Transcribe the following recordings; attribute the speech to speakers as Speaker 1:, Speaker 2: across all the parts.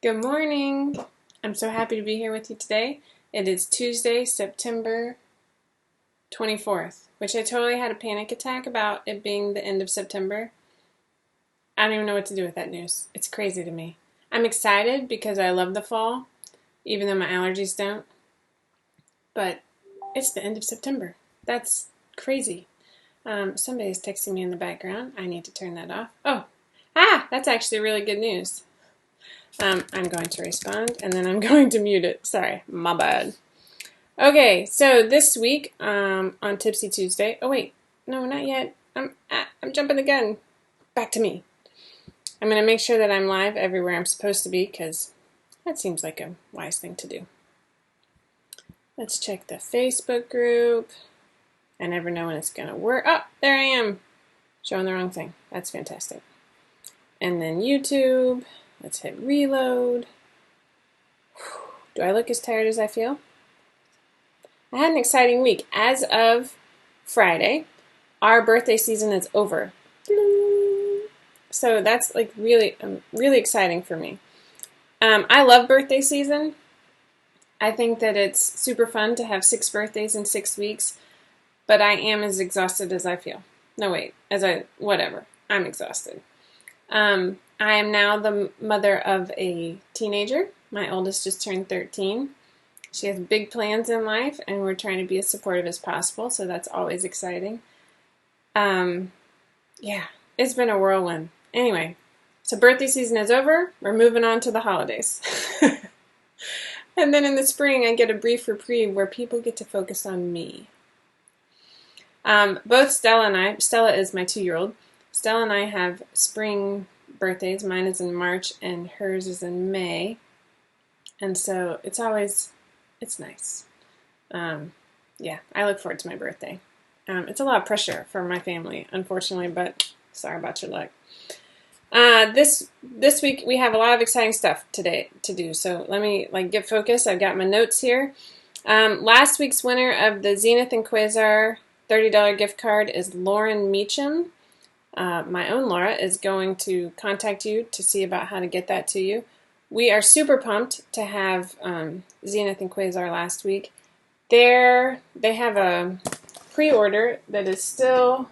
Speaker 1: Good morning. I'm so happy to be here with you today. It is Tuesday, September 24th, which I totally had a panic attack about it being the end of September. I don't even know what to do with that news. It's crazy to me. I'm excited because I love the fall, even though my allergies don't. But it's the end of September. That's crazy. Somebody's texting me in the background. I need to turn that off. That's actually really good news. I'm going to respond, and then I'm going to mute it. Sorry, my bad. Okay, so this week on Tipsy Tuesday. Oh wait, no, not yet. I'm jumping the gun. Back to me. I'm going to make sure that I'm live everywhere I'm supposed to be, because that seems like a wise thing to do. Let's check the Facebook group. I never know when it's going to work. Oh, there I am. Showing the wrong thing. That's fantastic. And then YouTube. Let's hit reload. Do I look as tired as I feel? I had an exciting week. As of Friday, our birthday season is over. So that's like really exciting for me. I love birthday season. I think that it's super fun to have 6 birthdays in 6 weeks, but I am as exhausted as I feel. No, wait, whatever. I'm exhausted. I am now the mother of a teenager. My oldest just turned 13. She has big plans in life, and we're trying to be as supportive as possible, so that's always exciting. Yeah, it's been a whirlwind. Anyway, so birthday season is over. We're moving on to the holidays. And then in the spring, I get a brief reprieve where people get to focus on me. Both Stella is my 2-year-old. Stella and I have spring birthdays. Mine is in March and hers is in May. And so it's nice. Yeah, I look forward to my birthday. It's a lot of pressure for my family, unfortunately, but sorry about your luck. This week we have a lot of exciting stuff today to do. So let me get focused. I've got my notes here. Last week's winner of the Zenith and Quasar $30 gift card is Lauren Meacham. My own Laura is going to contact you to see about how to get that to you. We are super pumped to have Zenith and Quasar last week. They have a pre-order that is still...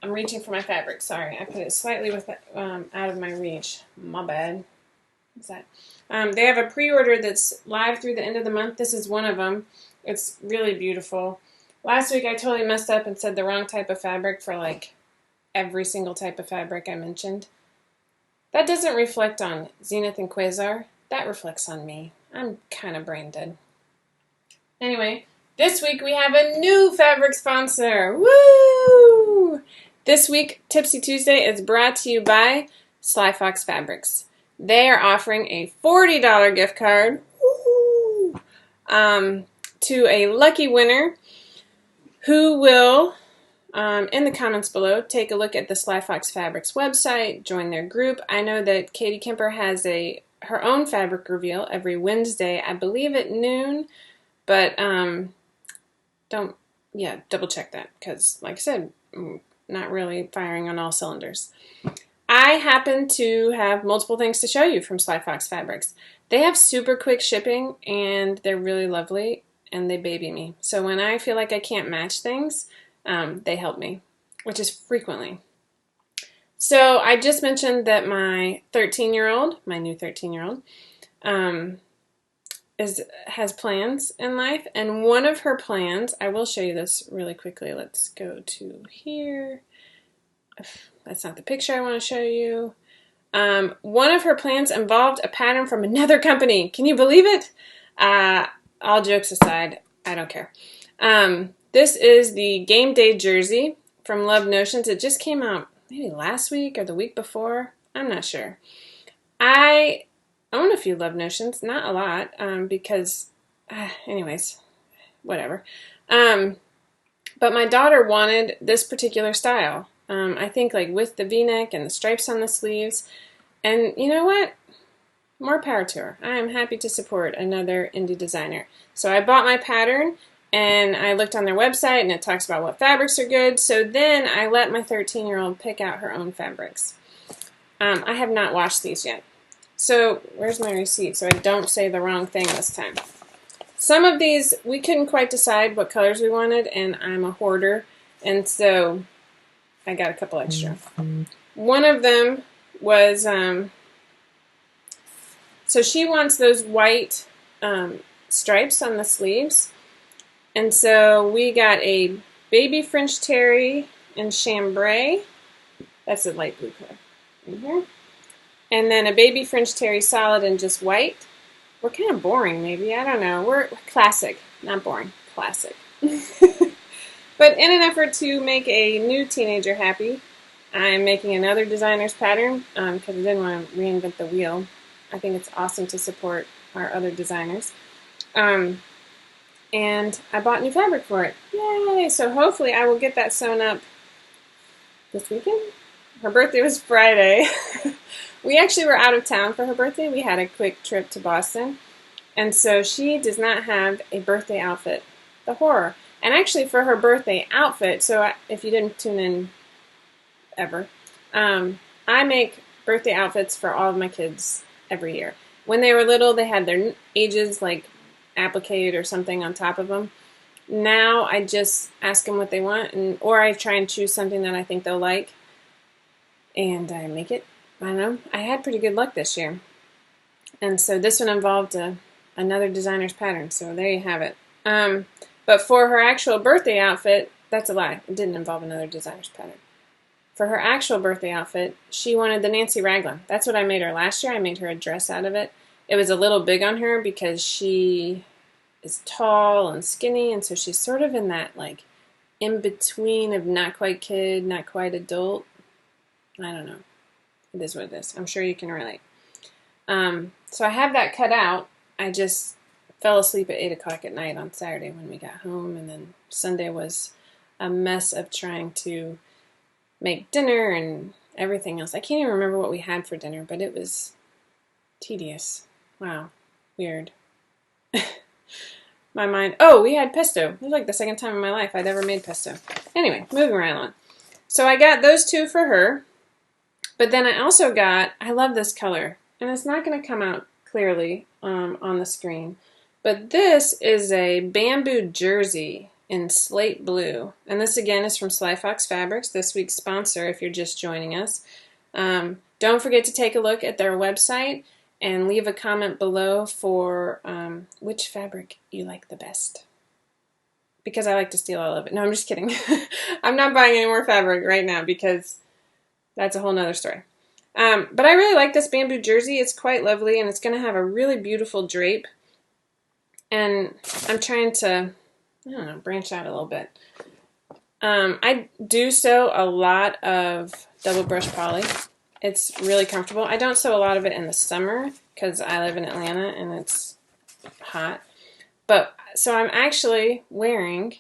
Speaker 1: I'm reaching for my fabric. Sorry, I put it slightly out of my reach. My bad. What's that? They have a pre-order that's live through the end of the month. This is one of them. It's really beautiful. Last week I totally messed up and said the wrong type of fabric for every single type of fabric I mentioned. That doesn't reflect on Zenith and Quasar. That reflects on me. I'm kind of brain dead. Anyway, this week we have a new fabric sponsor. Woo! This week, Tipsy Tuesday is brought to you by Sly Fox Fabrics. They are offering a $40 gift card to a lucky winner who will, in the comments below, take a look at the Sly Fox Fabrics website, join their group. I know that Katie Kemper has her own fabric reveal every Wednesday, I believe at noon, but double check that, because like I said, not really firing on all cylinders. I happen to have multiple things to show you from Sly Fox Fabrics. They have super quick shipping, and they're really lovely, and they baby me. So when I feel like I can't match things, they help me, which is frequently. So I just mentioned that my new 13-year-old, has plans in life, and one of her plans, I will show you this really quickly. Let's go to here. That's not the picture I want to show you. One of her plans involved a pattern from another company. Can you believe it? All jokes aside, I don't care. This is the game day jersey from Love Notions. It just came out maybe last week or the week before. I'm not sure. I own a few Love Notions, not a lot, because, anyways, whatever. But my daughter wanted this particular style. I think with the V-neck and the stripes on the sleeves. And you know what? More power to her. I am happy to support another indie designer. So I bought my pattern, and I looked on their website, and it talks about what fabrics are good. So then I let my 13-year-old pick out her own fabrics. I have not washed these yet. So where's my receipt so I don't say the wrong thing this time? Some of these, we couldn't quite decide what colors we wanted, and I'm a hoarder, and so I got a couple extra. One of them was, so she wants those white stripes on the sleeves, and so we got a baby French terry and chambray. That's a light blue color in here. And then a baby French terry solid and just white. We're kind of boring, maybe. I don't know. We're classic. Not boring. Classic. But in an effort to make a new teenager happy, I'm making another designer's pattern because I didn't want to reinvent the wheel. I think it's awesome to support our other designers. And I bought new fabric for it. Yay! So hopefully I will get that sewn up this weekend. Her birthday was Friday. We actually were out of town for her birthday. We had a quick trip to Boston. And so she does not have a birthday outfit. The horror. And actually for her birthday outfit, so if you didn't tune in ever, I make birthday outfits for all of my kids every year. When they were little, they had their ages like appliqued or something on top of them. Now I just ask them what they want, or I try and choose something that I think they'll like, and I make it. I don't know. I had pretty good luck this year. And so this one involved another designer's pattern, so there you have it. But for her actual birthday outfit, that's a lie. It didn't involve another designer's pattern. For her actual birthday outfit, she wanted the Nancy Raglan. That's what I made her last year. I made her a dress out of it. It was a little big on her because she is tall and skinny, and so she's sort of in that like in-between of not quite kid, not quite adult. I don't know. It is what it is. I'm sure you can relate. So I have that cut out. I just fell asleep at 8 o'clock at night on Saturday when we got home, and then Sunday was a mess of trying to make dinner and everything else. I can't even remember what we had for dinner, but it was tedious. Wow. Weird. My mind. Oh, we had pesto. It was like the second time in my life I'd ever made pesto. Anyway, moving right along. So I got those two for her. But then I also got, I love this color, and it's not going to come out clearly on the screen, but this is a bamboo jersey in slate blue, and this again is from Sly Fox Fabrics, this week's sponsor if you're just joining us. Don't forget to take a look at their website and leave a comment below for which fabric you like the best, because I like to steal all of it. No, I'm just kidding. I'm not buying any more fabric right now because that's a whole nother story. But I really like this bamboo jersey. It's quite lovely, and it's going to have a really beautiful drape. And I'm trying to, I don't know, branch out a little bit. I do sew a lot of double brush poly. It's really comfortable. I don't sew a lot of it in the summer because I live in Atlanta and it's hot. But so I'm actually wearing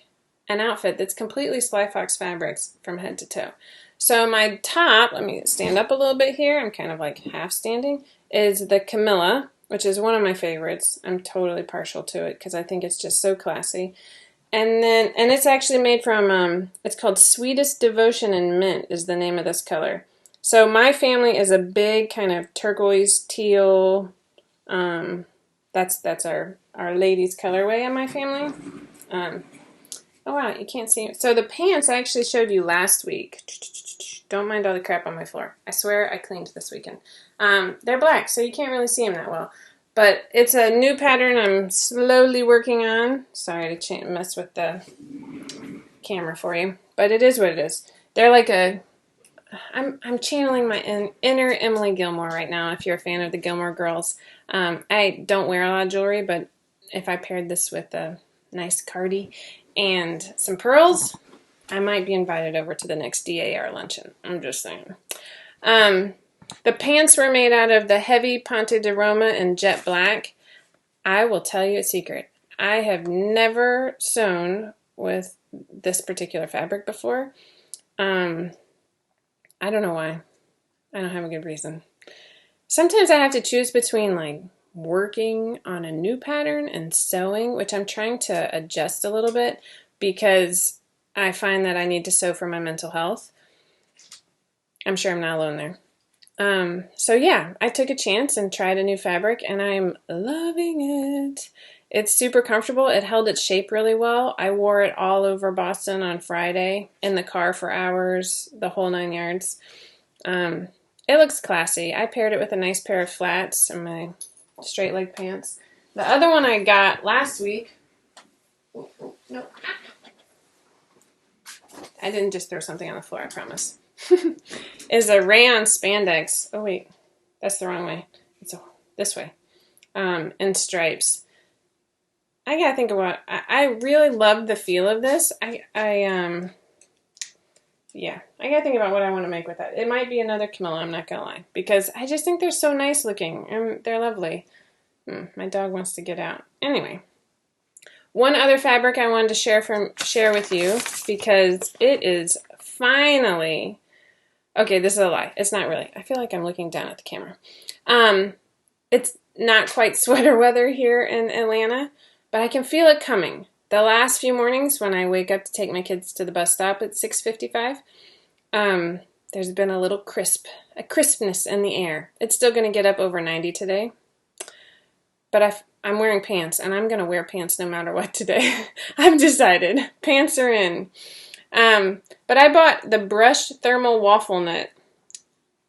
Speaker 1: an outfit that's completely Sly Fox Fabrics from head to toe. So my top, let me stand up a little bit here, I'm kind of like half standing, is the Camilla, which is one of my favorites. I'm totally partial to it because I think it's just so classy. And it's actually made from, it's called Sweetest Devotion and Mint is the name of this color. So my family is a big kind of turquoise, teal, that's our ladies colorway in my family. Oh wow, you can't see it. So the pants I actually showed you last week. Don't mind all the crap on my floor. I swear I cleaned this weekend. They're black, so you can't really see them that well. But it's a new pattern I'm slowly working on. Sorry to mess with the camera for you, but it is what it is. They're like I'm channeling my inner Emily Gilmore right now, if you're a fan of the Gilmore Girls. I don't wear a lot of jewelry, but if I paired this with a nice cardi and some pearls, I might be invited over to the next DAR luncheon. I'm just saying. The pants were made out of the heavy Ponte de Roma in jet black. I will tell you a secret. I have never sewn with this particular fabric before. I don't know why. I don't have a good reason. Sometimes I have to choose between like working on a new pattern and sewing, which I'm trying to adjust a little bit because I find that I need to sew for my mental health. I'm sure I'm not alone there. So yeah, I took a chance and tried a new fabric, and I'm loving it. It's super comfortable. It held its shape really well. I wore it all over Boston on Friday, in the car for hours, the whole 9 yards. It looks classy. I paired it with a nice pair of flats and my straight leg pants. The other one I got last week, nope, I didn't just throw something on the floor, I promise, is a rayon spandex. Oh wait, that's the wrong way. It's this way. In stripes. I gotta think of what I really love the feel of this. Yeah, I gotta think about what I want to make with that. It might be another Camilla, I'm not gonna lie, because I just think they're so nice looking and they're lovely. My dog wants to get out. Anyway, one other fabric I wanted to share with you because it is finally, okay, this is a lie. It's not really. I feel like I'm looking down at the camera. It's not quite sweater weather here in Atlanta, but I can feel it coming. The last few mornings when I wake up to take my kids to the bus stop at 6:55, there's been a little crispness in the air. It's still going to get up over 90 today, but I'm wearing pants, and I'm going to wear pants no matter what today. I've decided. Pants are in. But I bought the brushed thermal waffle knit,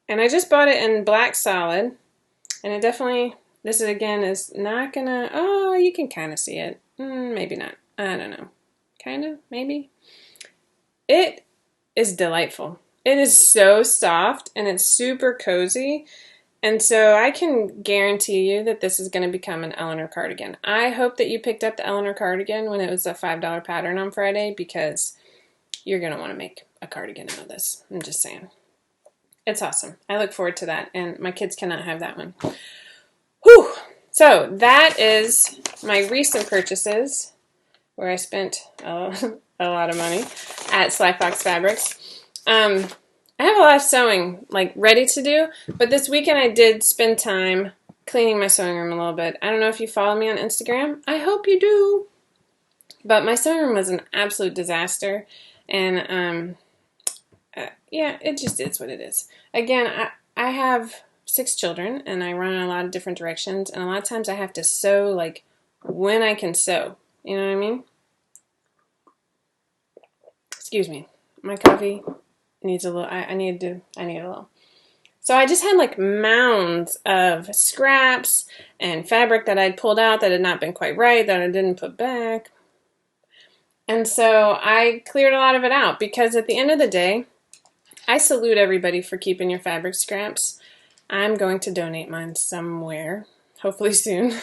Speaker 1: and I just bought it in black solid, and it definitely, this is, again, is not going to, oh, you can kind of see it. Maybe not. I don't know. Kind of, maybe. It is delightful. It is so soft, and it's super cozy. And so I can guarantee you that this is going to become an Eleanor cardigan. I hope that you picked up the Eleanor cardigan when it was a $5 pattern on Friday, because you're going to want to make a cardigan out of this. I'm just saying. It's awesome. I look forward to that, and my kids cannot have that one. Whew! So that is my recent purchases, where I spent a lot of money at Sly Fox Fabrics. I have a lot of sewing, like, ready to do, but this weekend I did spend time cleaning my sewing room a little bit. I don't know if you follow me on Instagram. I hope you do. But my sewing room was an absolute disaster, and yeah, it just is what it is. Again, I have 6 children, and I run in a lot of different directions, and a lot of times I have to sew, like, when I can sew. You know what I mean? Excuse me. My coffee needs a little, I need a little. So I just had like mounds of scraps and fabric that I'd pulled out that had not been quite right, that I didn't put back. And so I cleared a lot of it out, because at the end of the day, I salute everybody for keeping your fabric scraps. I'm going to donate mine somewhere, hopefully soon,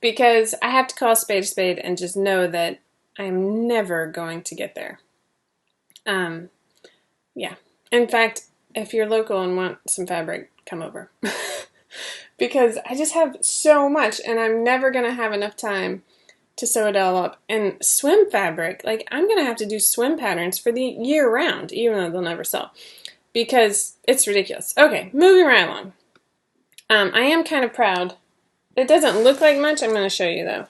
Speaker 1: because I have to call a spade and just know that I'm never going to get there. Yeah. In fact, if you're local and want some fabric, come over. Because I just have so much, and I'm never going to have enough time to sew it all up. And swim fabric, like, I'm going to have to do swim patterns for the year round, even though they'll never sell, because it's ridiculous. Okay, moving right along. I am kind of proud. It doesn't look like much. I'm going to show you, though.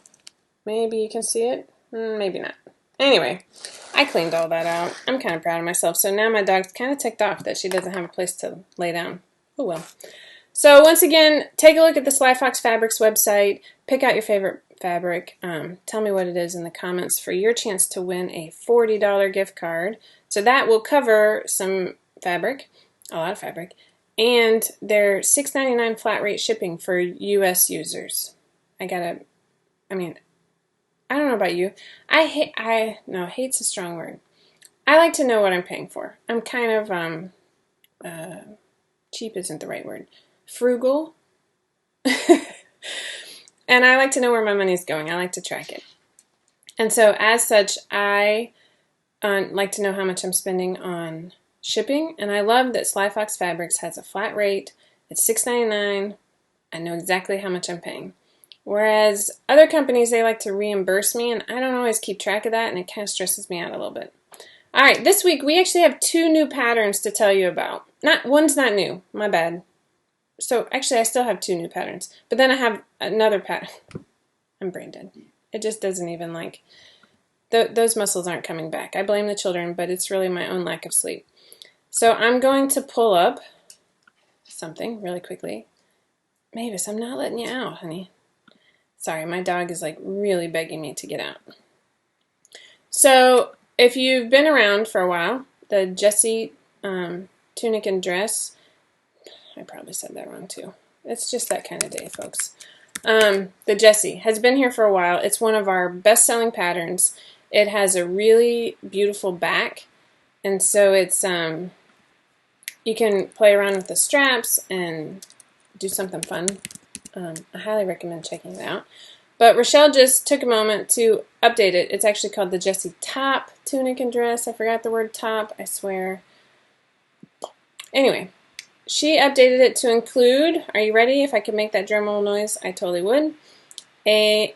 Speaker 1: Maybe you can see it. Maybe not. Anyway, I cleaned all that out. I'm kind of proud of myself. So now my dog's kind of ticked off that she doesn't have a place to lay down. Oh well. So once again, take a look at the Sly Fox Fabrics website. Pick out your favorite fabric. Tell me what it is in the comments for your chance to win a $40 gift card. So that will cover some fabric, a lot of fabric, and they're $6.99 flat rate shipping for U.S. users. I don't know about you. No, hate's a strong word. I like to know what I'm paying for. I'm kind of, cheap isn't the right word. Frugal. And I like to know where my money's going. I like to track it. And so as such, I like to know how much I'm spending on shipping. And I love that Sly Fox Fabrics has a flat rate. It's $6.99. I know exactly how much I'm paying. Whereas other companies, they like to reimburse me, and I don't always keep track of that, and it kind of stresses me out a little bit. All right, this week we actually have 2 new patterns to tell you about. One's not new, my bad. So actually I still have 2 new patterns, but then I have another pattern. I'm brain dead. It just doesn't even like, those muscles aren't coming back. I blame the children, but it's really my own lack of sleep. So I'm going to pull up something really quickly. Mavis, I'm not letting you out, honey. Sorry, my dog is like really begging me to get out. So if you've been around for a while, the Jessie tunic and dress, I probably said that wrong too. It's just that kind of day, folks. The Jessie has been here for a while. It's one of our best-selling patterns. It has a really beautiful back, and so it's you can play around with the straps and do something fun. I highly recommend checking it out. But Rochelle just took a moment to update it. It's actually called the Jessie Top Tunic and Dress. I forgot the word top, I swear. Anyway, she updated it to include, are you ready? If I could make that drum roll noise, I totally would. An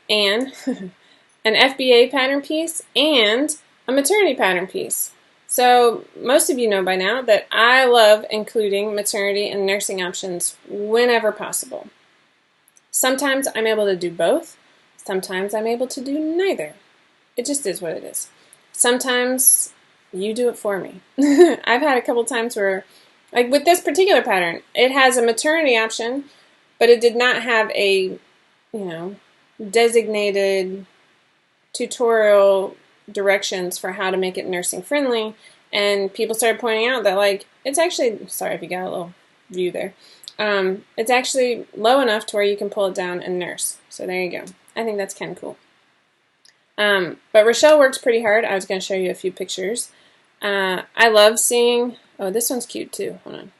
Speaker 1: FBA pattern piece and a maternity pattern piece. So most of you know by now that I love including maternity and nursing options whenever possible. Sometimes I'm able to do both. Sometimes I'm able to do neither. It just is what it is. Sometimes you do it for me. I've had a couple times where, like with this particular pattern, it has a maternity option, but it did not have a, designated tutorial directions for how to make it nursing friendly. And people started pointing out that, like, it's actually, sorry if you got a little view there, it's actually low enough to where you can pull it down and nurse. So there you go. I think that's kind of cool. But Rochelle works pretty hard. I was going to show you a few pictures. I love seeing, oh, this one's cute too. Hold on.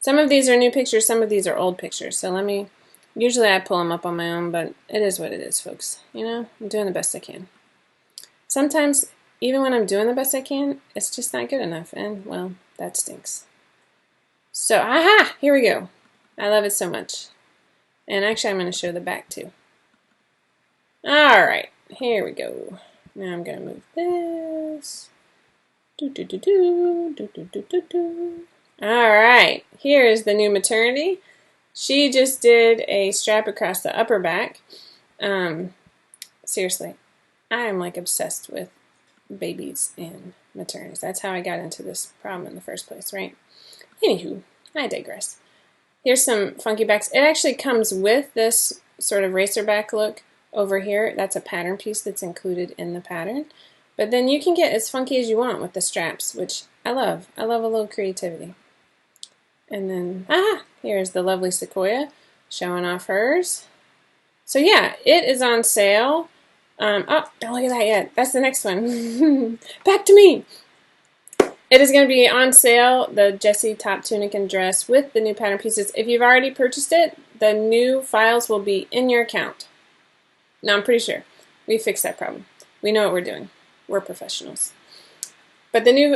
Speaker 1: Some of these are new pictures, some of these are old pictures. So usually I pull them up on my own, but it is what it is, folks. I'm doing the best I can. Sometimes, even when I'm doing the best I can, it's just not good enough, and, well, that stinks. So, aha! Here we go. I love it so much. And actually, I'm going to show the back, too. Alright, here we go. Now I'm going to move this. Alright, here is the new maternity. She just did a strap across the upper back. Seriously, I am like obsessed with babies and maternities. That's how I got into this problem in the first place, right? Anywho, I digress. Here's some funky backs. It actually comes with this sort of racer back look over here. That's a pattern piece that's included in the pattern. But then you can get as funky as you want with the straps, which I love. I love a little creativity. And then, here's the lovely Sequoia showing off hers. So yeah, it is on sale. Oh, don't look at that yet. That's the next one. Back to me. It is going to be on sale, the Jessie Top Tunic and Dress with the new pattern pieces. If you've already purchased it, the new files will be in your account. Now, I'm pretty sure we fixed that problem. We know what we're doing. We're professionals. But the new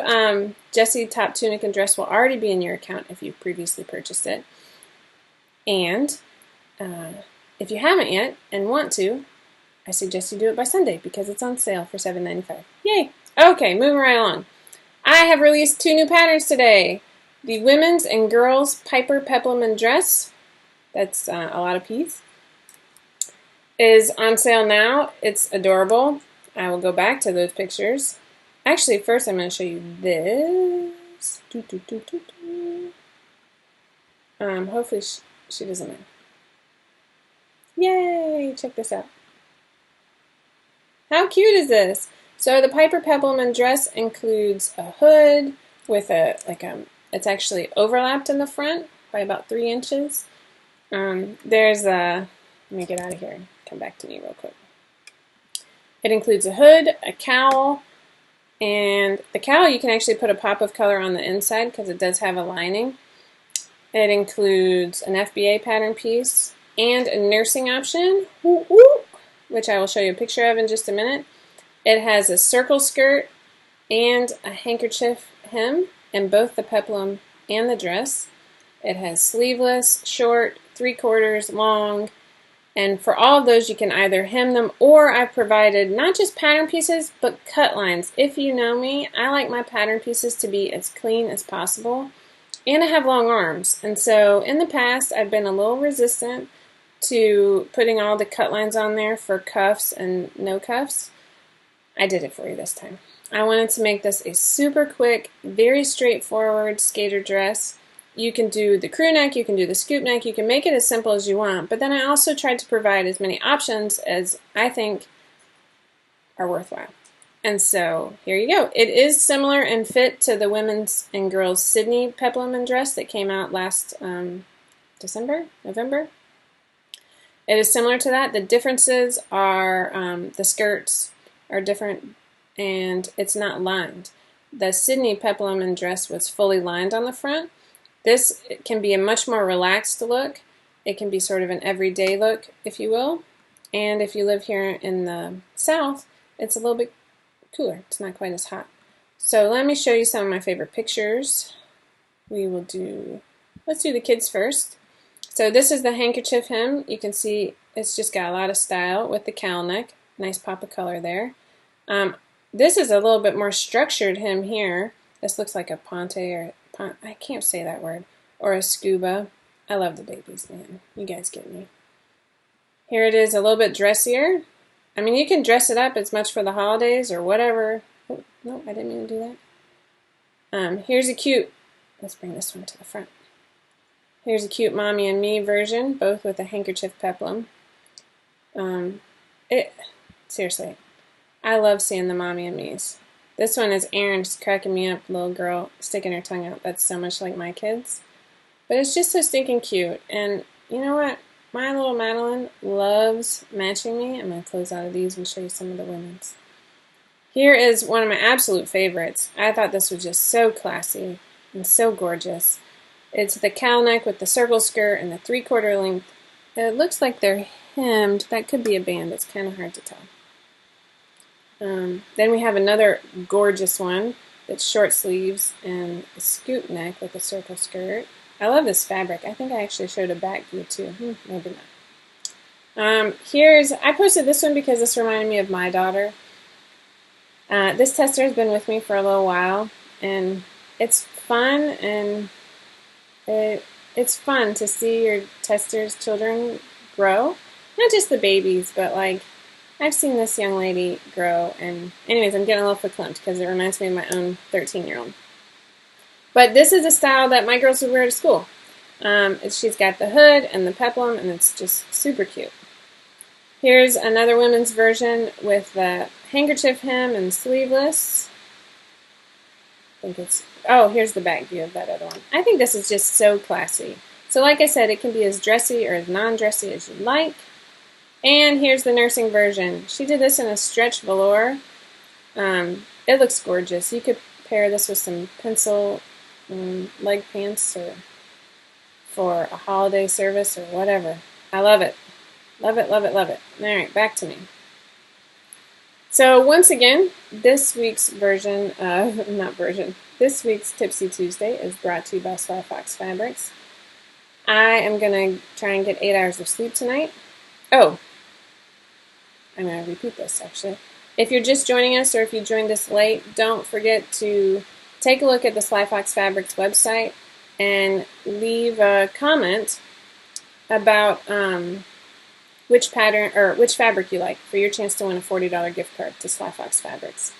Speaker 1: Jessie Top Tunic and Dress will already be in your account if you've previously purchased it. And if you haven't yet and want to, I suggest you do it by Sunday because it's on sale for $7.95. Yay! Okay, moving right along. I have released 2 new patterns today. The women's and girls Piper, Peplum, and Dress, that's a lot of P's, is on sale now. It's adorable. I will go back to those pictures. Actually, first I'm going to show you this. Hopefully she doesn't mind. Yay! Check this out. How cute is this? So the Piper Peplum and Dress includes a hood with it's actually overlapped in the front by about 3 inches. There's a, let me get out of here and come back to me real quick. It includes a hood, a cowl, and the cowl you can actually put a pop of color on the inside because it does have a lining. It includes an FBA pattern piece and a nursing option, which I will show you a picture of in just a minute. It has a circle skirt and a handkerchief hem in both the peplum and the dress. It has sleeveless, short, 3/4, long, and for all of those you can either hem them or I've provided not just pattern pieces but cut lines. If you know me, I like my pattern pieces to be as clean as possible, and I have long arms, and so in the past I've been a little resistant to putting all the cut lines on there for cuffs and no cuffs. I did it for you this time. I wanted to make this a super quick, very straightforward skater dress You can do the crew neck, you can do the scoop neck, you can make it as simple as you want, but then I also tried to provide as many options as I think are worthwhile. And so here you go. It is similar in fit to the women's and girls' Sydney Peplum dress that came out last November. It is similar to that. The differences are the skirts are different and it's not lined. The Sydney Peplum dress was fully lined on the front. This can be a much more relaxed look. It can be sort of an everyday look, if you will. And if you live here in the South, it's a little bit cooler. It's not quite as hot. So let me show you some of my favorite pictures. Let's do the kids first. So this is the handkerchief hem. You can see it's just got a lot of style with the cowl neck. Nice pop of color there. This is a little bit more structured hem here. This looks like a I can't say that word, or a scuba. I love the babies, man. You guys get me. Here it is a little bit dressier. I mean, you can dress it up as much for the holidays or whatever. Oh, no, I didn't mean to do that. Here's a cute, let's bring this one to the front. Here's a cute Mommy and Me version, both with a handkerchief peplum. Seriously, I love seeing the Mommy and Me's. This one is Erin just cracking me up, little girl sticking her tongue out. That's so much like my kids. But it's just so stinking cute. And you know what? My little Madeline loves matching me. I'm going to close out of these and show you some of the women's. Here is one of my absolute favorites. I thought this was just so classy and so gorgeous. It's the cowl neck with the circle skirt and the 3/4 length. It looks like they're hemmed. That could be a band. It's kind of hard to tell. Then we have another gorgeous one that's short sleeves and a scoop neck with a circle skirt. I love this fabric. I think I actually showed a back view too. Maybe not. I posted this one because this reminded me of my daughter. This tester has been with me for a little while, and it's fun, and it's fun to see your tester's children grow. Not just the babies, but like I've seen this young lady grow, and anyways, I'm getting a little verklempt because it reminds me of my own 13-year-old. But this is a style that my girls would wear to school. She's got the hood and the peplum, and it's just super cute. Here's another women's version with the handkerchief hem and sleeveless. Here's the back view of that other one. I think this is just so classy. So like I said, it can be as dressy or as non-dressy as you like. And here's the nursing version. She did this in a stretch velour. It looks gorgeous. You could pair this with some pencil leg pants or for a holiday service or whatever. I love it. Love it, love it, love it. All right, back to me. So once again, this week's this week's Tipsy Tuesday is brought to you by Sly Fox Fabrics. I am going to try and get 8 hours of sleep tonight. Oh, I'm going to repeat this actually. If you're just joining us or if you joined us late, don't forget to take a look at the Sly Fox Fabrics website and leave a comment about which pattern or which fabric you like for your chance to win a $40 gift card to Sly Fox Fabrics.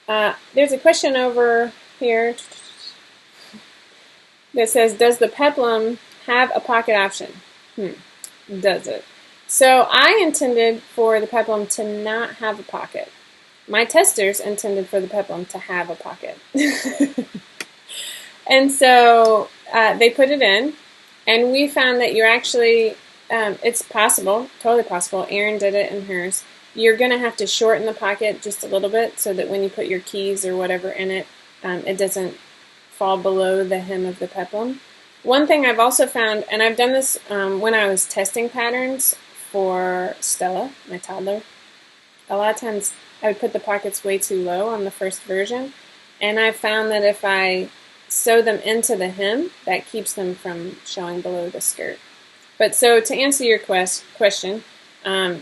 Speaker 1: There's a question over here that says, does the peplum have a pocket option? Does it? So I intended for the peplum to not have a pocket. My testers intended for the peplum to have a pocket. And so they put it in, and we found that you're actually, it's possible, totally possible, Erin did it in hers, you're going to have to shorten the pocket just a little bit so that when you put your keys or whatever in it, it doesn't fall below the hem of the peplum. One thing I've also found, and I've done this when I was testing patterns for Stella, my toddler, a lot of times I would put the pockets way too low on the first version, and I found that if I sew them into the hem, that keeps them from showing below the skirt. But so to answer your question,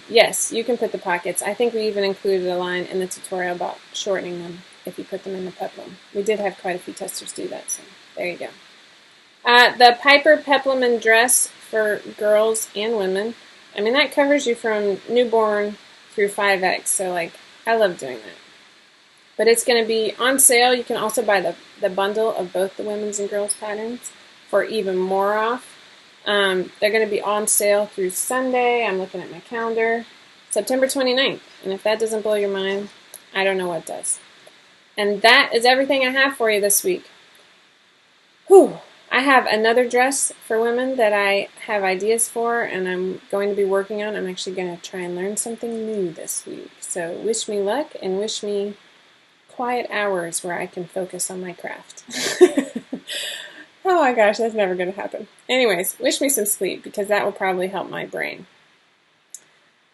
Speaker 1: yes, you can put the pockets. I think we even included a line in the tutorial about shortening them if you put them in the peplum. We did have quite a few testers do that, so there you go. The Piper peplum dress for girls and women, I mean, that covers you from newborn through 5X, so like, I love doing that. But it's going to be on sale. You can also buy the bundle of both the women's and girls patterns. for even more off. They're going to be on sale through Sunday. I'm looking at my calendar. September 29th. And if that doesn't blow your mind, I don't know what does. And that is everything I have for you this week. Whew. I have another dress for women that I have ideas for and I'm going to be working on. I'm actually going to try and learn something new this week. So wish me luck and wish me quiet hours where I can focus on my craft. Oh my gosh, that's never going to happen. Anyways, wish me some sleep because that will probably help my brain.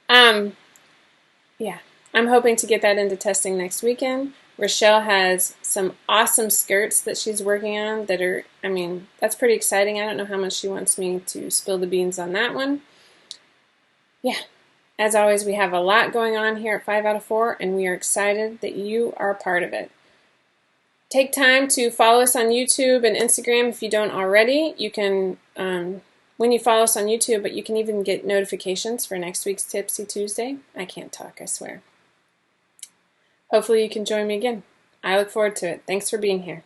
Speaker 1: Yeah, I'm hoping to get that into testing next weekend. Rochelle has some awesome skirts that she's working on that are, I mean, that's pretty exciting. I don't know how much she wants me to spill the beans on that one. Yeah, as always, we have a lot going on here at 5 out of 4, and we are excited that you are a part of it. Take time to follow us on YouTube and Instagram if you don't already. You can, when you follow us on YouTube, but you can even get notifications for next week's Tipsy Tuesday. I can't talk, I swear. Hopefully you can join me again. I look forward to it. Thanks for being here.